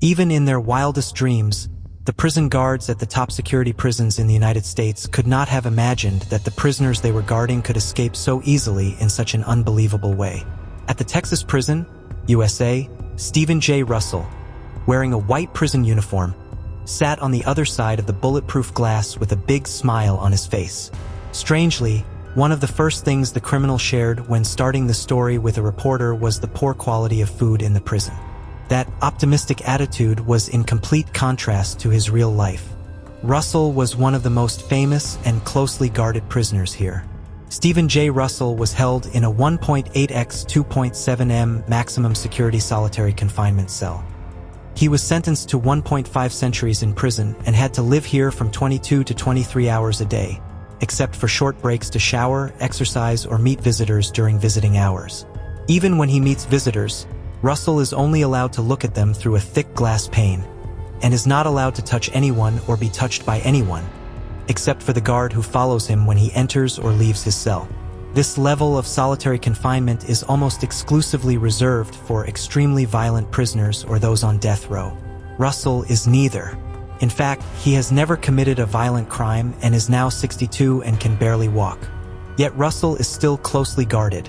Even in their wildest dreams, the prison guards at the top security prisons in the United States could not have imagined that the prisoners they were guarding could escape so easily in such an unbelievable way. At the Texas prison, USA, Stephen J. Russell, wearing a white prison uniform, sat on the other side of the bulletproof glass with a big smile on his face. Strangely, one of the first things the criminal shared when starting the story with a reporter was the poor quality of food in the prison. That optimistic attitude was in complete contrast to his real life. Russell was one of the most famous and closely guarded prisoners here. Stephen J. Russell was held in a 1.8x 2.7m maximum security solitary confinement cell. He was sentenced to 1.5 centuries in prison and had to live here from 22 to 23 hours a day, except for short breaks to shower, exercise, or meet visitors during visiting hours. Even when he meets visitors, Russell is only allowed to look at them through a thick glass pane, and is not allowed to touch anyone or be touched by anyone, except for the guard who follows him when he enters or leaves his cell. This level of solitary confinement is almost exclusively reserved for extremely violent prisoners or those on death row. Russell is neither. In fact, he has never committed a violent crime and is now 62 and can barely walk. Yet Russell is still closely guarded,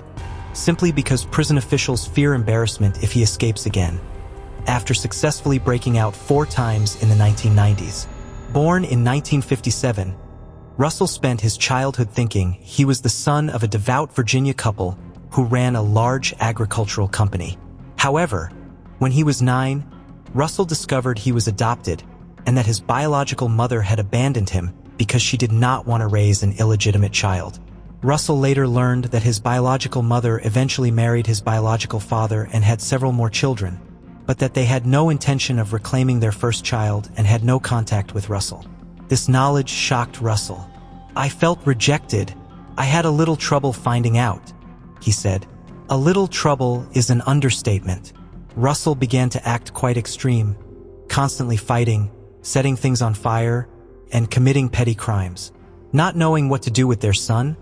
simply because prison officials fear embarrassment if he escapes again, after successfully breaking out 4 times in the 1990s. Born in 1957, Russell spent his childhood thinking he was the son of a devout Virginia couple who ran a large agricultural company. However, when he was 9, Russell discovered he was adopted and that his biological mother had abandoned him because she did not want to raise an illegitimate child. Russell later learned that his biological mother eventually married his biological father and had several more children, but that they had no intention of reclaiming their first child and had no contact with Russell. This knowledge shocked Russell. "I felt rejected. I had a little trouble finding out," he said. A little trouble is an understatement. Russell began to act quite extreme, constantly fighting, setting things on fire, and committing petty crimes. Not knowing what to do with their son,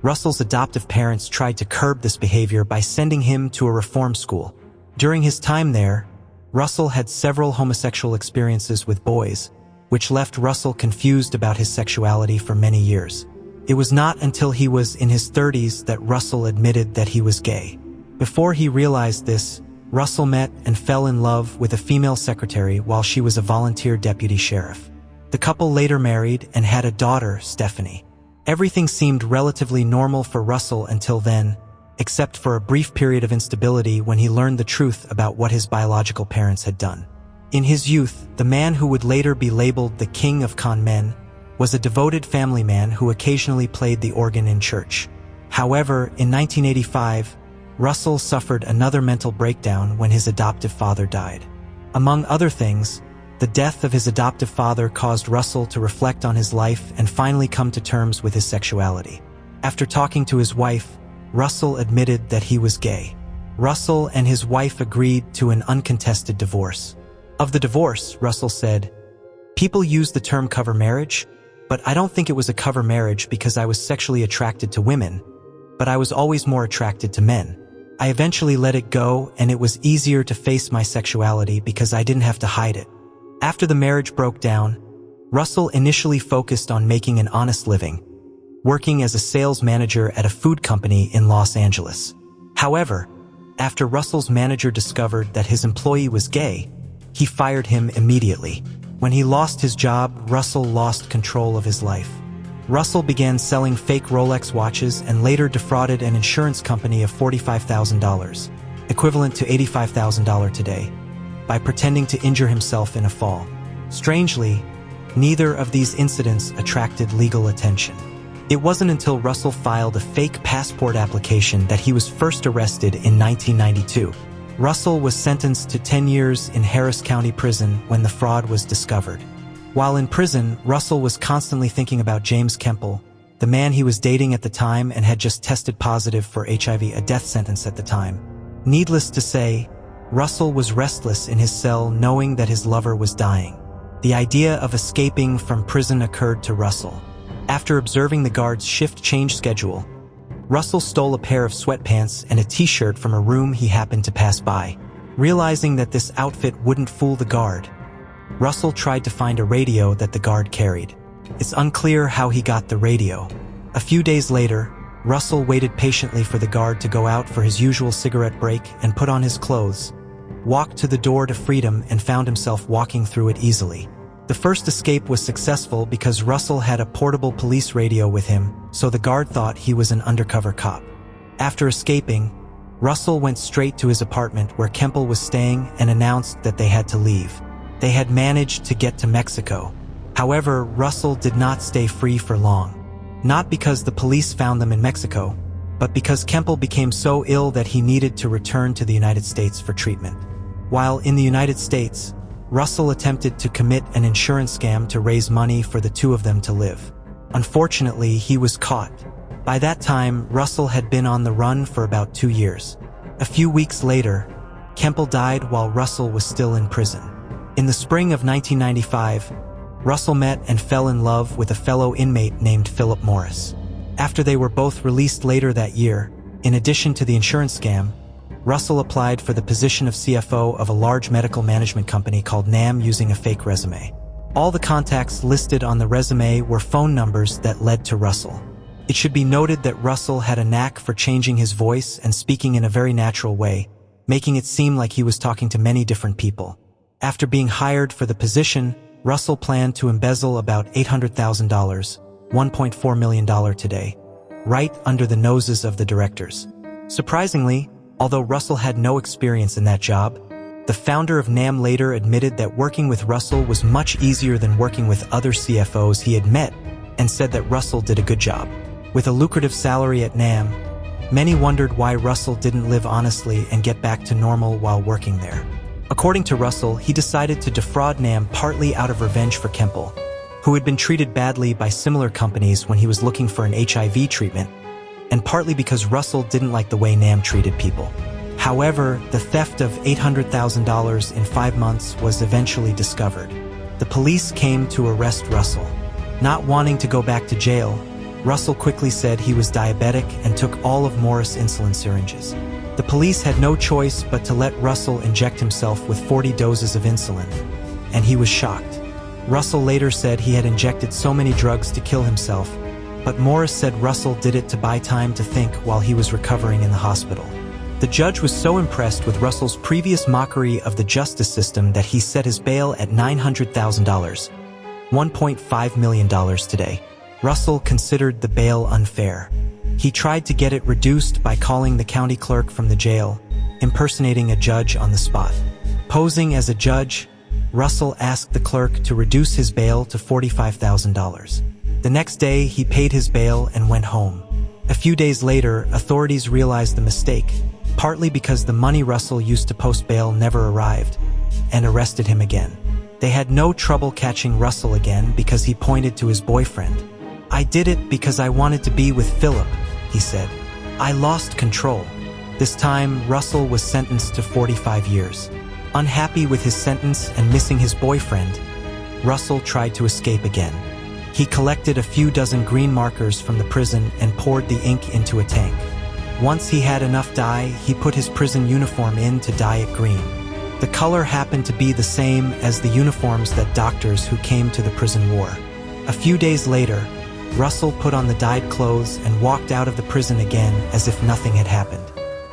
Russell's adoptive parents tried to curb this behavior by sending him to a reform school. During his time there, Russell had several homosexual experiences with boys, which left Russell confused about his sexuality for many years. It was not until he was in his 30s that Russell admitted that he was gay. Before he realized this, Russell met and fell in love with a female secretary while she was a volunteer deputy sheriff. The couple later married and had a daughter, Stephanie. Everything seemed relatively normal for Russell until then, except for a brief period of instability when he learned the truth about what his biological parents had done. In his youth, the man who would later be labeled the King of Con Men was a devoted family man who occasionally played the organ in church. However, in 1985, Russell suffered another mental breakdown when his adoptive father died. Among other things, the death of his adoptive father caused Russell to reflect on his life and finally come to terms with his sexuality. After talking to his wife, Russell admitted that he was gay. Russell and his wife agreed to an uncontested divorce. Of the divorce, Russell said, "People use the term cover marriage, but I don't think it was a cover marriage because I was sexually attracted to women, but I was always more attracted to men. I eventually let it go, and it was easier to face my sexuality because I didn't have to hide it." After the marriage broke down, Russell initially focused on making an honest living, working as a sales manager at a food company in Los Angeles. However, after Russell's manager discovered that his employee was gay, he fired him immediately. When he lost his job, Russell lost control of his life. Russell began selling fake Rolex watches and later defrauded an insurance company of $45,000, equivalent to $85,000 today, by pretending to injure himself in a fall. Strangely, neither of these incidents attracted legal attention. It wasn't until Russell filed a fake passport application that he was first arrested in 1992. Russell was sentenced to 10 years in Harris County Prison when the fraud was discovered. While in prison, Russell was constantly thinking about James Kemple, the man he was dating at the time and had just tested positive for HIV, a death sentence at the time. Needless to say, Russell was restless in his cell knowing that his lover was dying. The idea of escaping from prison occurred to Russell. After observing the guard's shift change schedule, Russell stole a pair of sweatpants and a t-shirt from a room he happened to pass by. Realizing that this outfit wouldn't fool the guard, Russell tried to find a radio that the guard carried. It's unclear how he got the radio. A few days later, Russell waited patiently for the guard to go out for his usual cigarette break and put on his clothes, walked to the door to freedom and found himself walking through it easily. The first escape was successful because Russell had a portable police radio with him, so the guard thought he was an undercover cop. After escaping, Russell went straight to his apartment where Kemple was staying and announced that they had to leave. They had managed to get to Mexico. However, Russell did not stay free for long. Not because the police found them in Mexico, but because Kemple became so ill that he needed to return to the United States for treatment. While in the United States, Russell attempted to commit an insurance scam to raise money for the two of them to live. Unfortunately, he was caught. By that time, Russell had been on the run for about 2 years. A few weeks later, Kemple died while Russell was still in prison. In the spring of 1995, Russell met and fell in love with a fellow inmate named Philip Morris. After they were both released later that year, in addition to the insurance scam, Russell applied for the position of CFO of a large medical management company called NAM using a fake resume. All the contacts listed on the resume were phone numbers that led to Russell. It should be noted that Russell had a knack for changing his voice and speaking in a very natural way, making it seem like he was talking to many different people. After being hired for the position, Russell planned to embezzle about $800,000, $1.4 million today, right under the noses of the directors. Surprisingly, although Russell had no experience in that job, the founder of NAM later admitted that working with Russell was much easier than working with other CFOs he had met and said that Russell did a good job. With a lucrative salary at NAM, many wondered why Russell didn't live honestly and get back to normal while working there. According to Russell, he decided to defraud NAM partly out of revenge for Kemple, who had been treated badly by similar companies when he was looking for an HIV treatment, and partly because Russell didn't like the way NAM treated people. However, the theft of $800,000 in 5 months was eventually discovered. The police came to arrest Russell. Not wanting to go back to jail, Russell quickly said he was diabetic and took all of Morris' insulin syringes. The police had no choice but to let Russell inject himself with 40 doses of insulin, and he was shocked. Russell later said he had injected so many drugs to kill himself, but Morris said Russell did it to buy time to think while he was recovering in the hospital. The judge was so impressed with Russell's previous mockery of the justice system that he set his bail at $900,000, $1.5 million today. Russell considered the bail unfair. He tried to get it reduced by calling the county clerk from the jail, impersonating a judge on the spot. Posing as a judge, Russell asked the clerk to reduce his bail to $45,000. The next day, he paid his bail and went home. A few days later, authorities realized the mistake, partly because the money Russell used to post bail never arrived, and arrested him again. They had no trouble catching Russell again because he pointed to his boyfriend. "I did it because I wanted to be with Philip," he said. "I lost control." This time, Russell was sentenced to 45 years. Unhappy with his sentence and missing his boyfriend, Russell tried to escape again. He collected a few dozen green markers from the prison and poured the ink into a tank. Once he had enough dye, he put his prison uniform in to dye it green. The color happened to be the same as the uniforms that doctors who came to the prison wore. A few days later, Russell put on the dyed clothes and walked out of the prison again as if nothing had happened.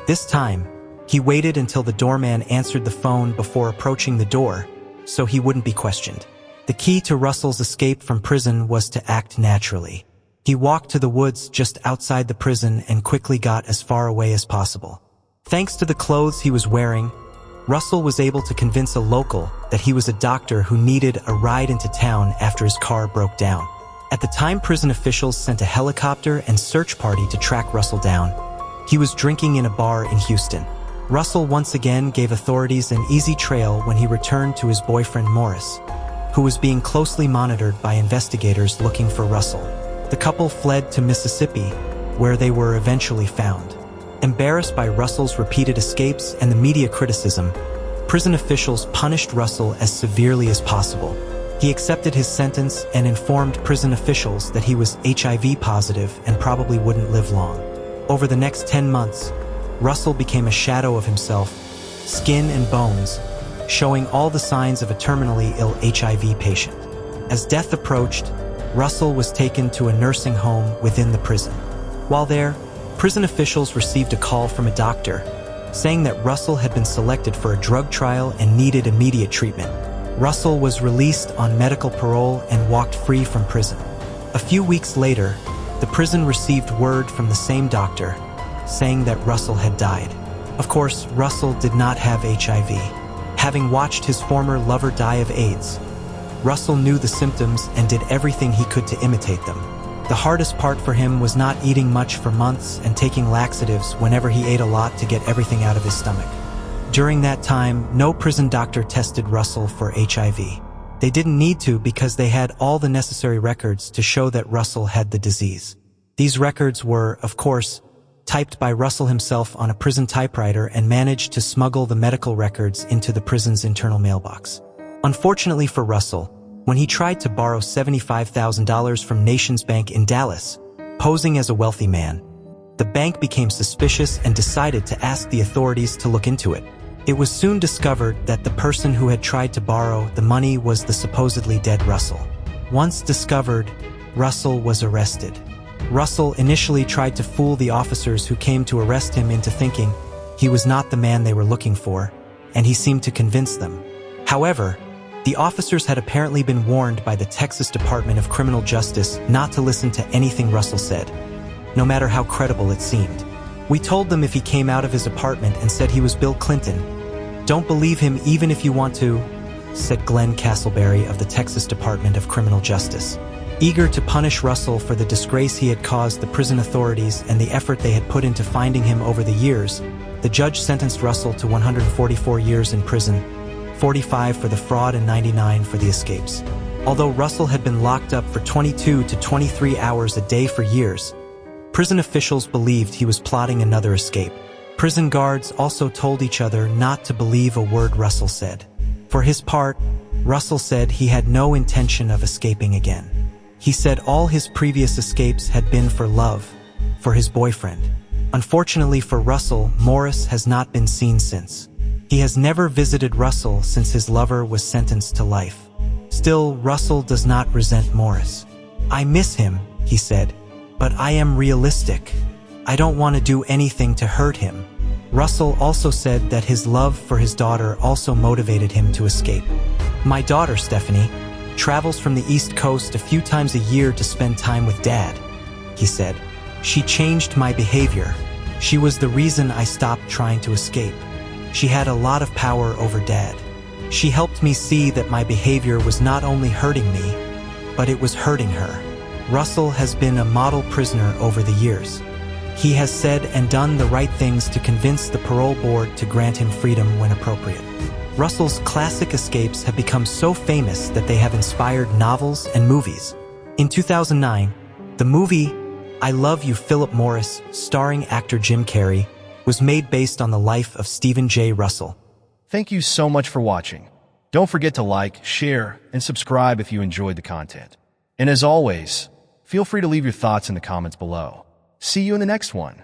This time, he waited until the doorman answered the phone before approaching the door, so he wouldn't be questioned. The key to Russell's escape from prison was to act naturally. He walked to the woods just outside the prison and quickly got as far away as possible. Thanks to the clothes he was wearing, Russell was able to convince a local that he was a doctor who needed a ride into town after his car broke down. At the time, prison officials sent a helicopter and search party to track Russell down. He was drinking in a bar in Houston. Russell once again gave authorities an easy trail when he returned to his boyfriend Morris, who was being closely monitored by investigators looking for Russell. The couple fled to Mississippi, where they were eventually found. Embarrassed by Russell's repeated escapes and the media criticism, prison officials punished Russell as severely as possible. He accepted his sentence and informed prison officials that he was HIV positive and probably wouldn't live long. Over the next 10 months, Russell became a shadow of himself, skin and bones, showing all the signs of a terminally ill HIV patient. As death approached, Russell was taken to a nursing home within the prison. While there, prison officials received a call from a doctor saying that Russell had been selected for a drug trial and needed immediate treatment. Russell was released on medical parole and walked free from prison. A few weeks later, the prison received word from the same doctor saying that Russell had died. Of course, Russell did not have HIV. Having watched his former lover die of AIDS, Russell knew the symptoms and did everything he could to imitate them. The hardest part for him was not eating much for months and taking laxatives whenever he ate a lot to get everything out of his stomach. During that time, no prison doctor tested Russell for HIV. They didn't need to because they had all the necessary records to show that Russell had the disease. These records were, of course, typed by Russell himself on a prison typewriter and managed to smuggle the medical records into the prison's internal mailbox. Unfortunately for Russell, when he tried to borrow $75,000 from Nations Bank in Dallas, posing as a wealthy man, the bank became suspicious and decided to ask the authorities to look into it. It was soon discovered that the person who had tried to borrow the money was the supposedly dead Russell. Once discovered, Russell was arrested. Russell initially tried to fool the officers who came to arrest him into thinking he was not the man they were looking for, and he seemed to convince them. However, the officers had apparently been warned by the Texas Department of Criminal Justice not to listen to anything Russell said, no matter how credible it seemed. "We told them if he came out of his apartment and said he was Bill Clinton, don't believe him even if you want to," said Glenn Castleberry of the Texas Department of Criminal Justice. Eager to punish Russell for the disgrace he had caused the prison authorities and the effort they had put into finding him over the years, the judge sentenced Russell to 144 years in prison, 45 for the fraud and 99 for the escapes. Although Russell had been locked up for 22 to 23 hours a day for years, prison officials believed he was plotting another escape. Prison guards also told each other not to believe a word Russell said. For his part, Russell said he had no intention of escaping again. He said all his previous escapes had been for love, for his boyfriend. Unfortunately for Russell, Morris has not been seen since. He has never visited Russell since his lover was sentenced to life. Still, Russell does not resent Morris. "I miss him," he said, "but I am realistic. I don't want to do anything to hurt him." Russell also said that his love for his daughter also motivated him to escape. "My daughter, Stephanie, travels from the East Coast a few times a year to spend time with Dad," he said. "She changed my behavior. She was the reason I stopped trying to escape. She had a lot of power over Dad. She helped me see that my behavior was not only hurting me, but it was hurting her." Russell has been a model prisoner over the years. He has said and done the right things to convince the parole board to grant him freedom when appropriate. Russell's classic escapes have become so famous that they have inspired novels and movies. In 2009, the movie I Love You, Philip Morris, starring actor Jim Carrey, was made based on the life of Stephen J. Russell. Thank you so much for watching. Don't forget to like, share, and subscribe if you enjoyed the content. And as always, feel free to leave your thoughts in the comments below. See you in the next one.